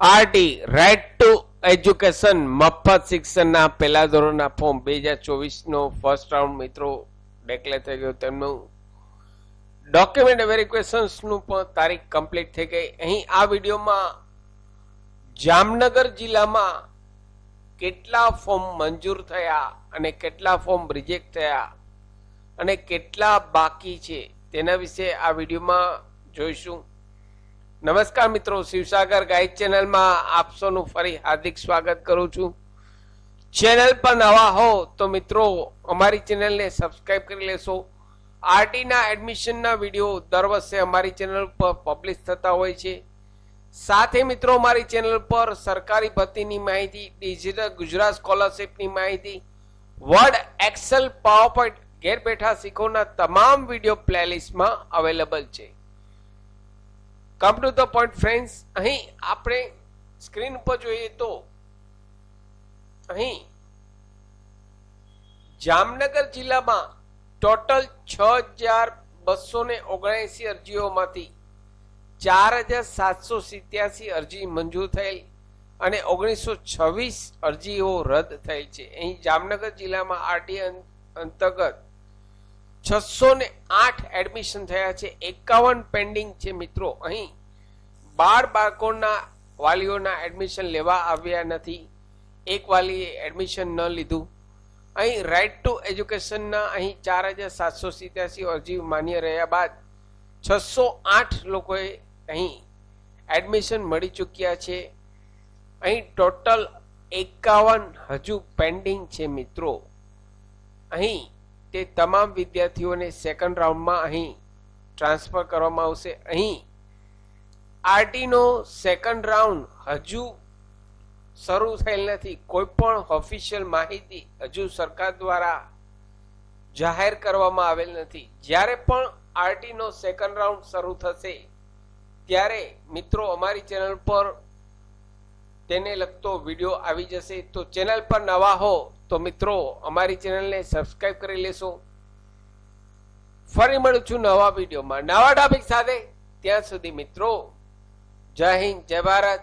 RT right to education મફત શિક્ષણના પહેલા ધોરણના ફોર્મ 2024નો ફર્સ્ટ રાઉન્ડ મિત્રો ડિક્લેર થઈ ગયો. તેમનું ડોક્યુમેન્ટ વેરિફિકેશનનું પણ તારીખ કમ્પ્લીટ થઈ ગઈ. અહીં આ વિડીયોમાં જામનગર જિલ્લામાં કેટલા ફોર્મ મંજૂર થયા અને કેટલા ફોર્મ રિજેક્ટ થયા અને કેટલા બાકી છે તેના વિશે આ વિડીયોમાં જોઈશું. નમસ્કાર મિત્રો, શિવસાગર ગાઈડ ચેનલમાં આપ સૌનું ફરી હાર્દિક સ્વાગત કરું છું. ચેનલ પર નવા હો તો મિત્રો અમારી ચેનલને સબસ્ક્રાઇબ કરી લેશો. આરટીના એડમિશનના વિડીયો દર વર્ષે અમારી ચેનલ પર પબ્લિશ થતા હોય છે. સાથે મિત્રો અમારી ચેનલ પર સરકારી ભરતીની માહિતી, ડિજિટલ ગુજરાત સ્કોલરશિપની માહિતી, વર્ડ, એક્સેલ, પાવરપોઈન્ટ ઘેર બેઠા શીખોના તમામ વિડીયો પ્લેલિસ્ટમાં અવેલેબલ છે. Come to the point friends, અહીં આપણે સ્ક્રીન ઉપર જોઈએ તો અહીં જામનગર જિલ્લામાં ટોટલ 6,279 અરજીઓમાંથી 4,787 અરજી મંજૂર થયેલ અને 1926 અરજીઓ રદ થયેલ છે. અહીં જામનગર જિલ્લામાં આરટી અંતર્ગત 608 એડમિશન થયા છે, 51 પેન્ડિંગ છે. મિત્રો અહીં 12 બાળકોના વાલીઓના એડમિશન લેવા આવ્યા નથી. એક વાલીએ એડમિશન ન લીધું. અહીં રાઇટ ટુ એજ્યુકેશનના અહીં 4,787 અરજી માન્ય રહ્યા બાદ 608 લોકોએ અહીં એડમિશન મળી ચૂક્યા છે. અહીં ટોટલ 51 હજુ પેન્ડિંગ છે. મિત્રો અહીં તે તમામ વિદ્યાર્થીઓને સેકન્ડ રાઉન્ડમાં અહીં ટ્રાન્સફર કરવામાં આવશે. અહીં આરટીનો સેકન્ડ રાઉન્ડ હજુ શરૂ થયેલ નથી. કોઈ પણ ઓફિશિયલ માહિતી હજુ સરકાર દ્વારા જાહેર કરવામાં આવેલ નથી. જ્યારે પણ આરટીનો સેકન્ડ રાઉન્ડ શરૂ થશે ત્યારે મિત્રો અમારી ચેનલ પર તેને લગતો વિડીયો આવી જશે. તો ચેનલ પર નવા હો તો મિત્રો અમારી ચેનલને સબસ્ક્રાઇબ કરી લેશો. ફરી મળું છું નવા વિડીયોમાં નવા ટોપિક સાથે. ત્યાં સુધી મિત્રો જય હિન્દ, જય ભારત.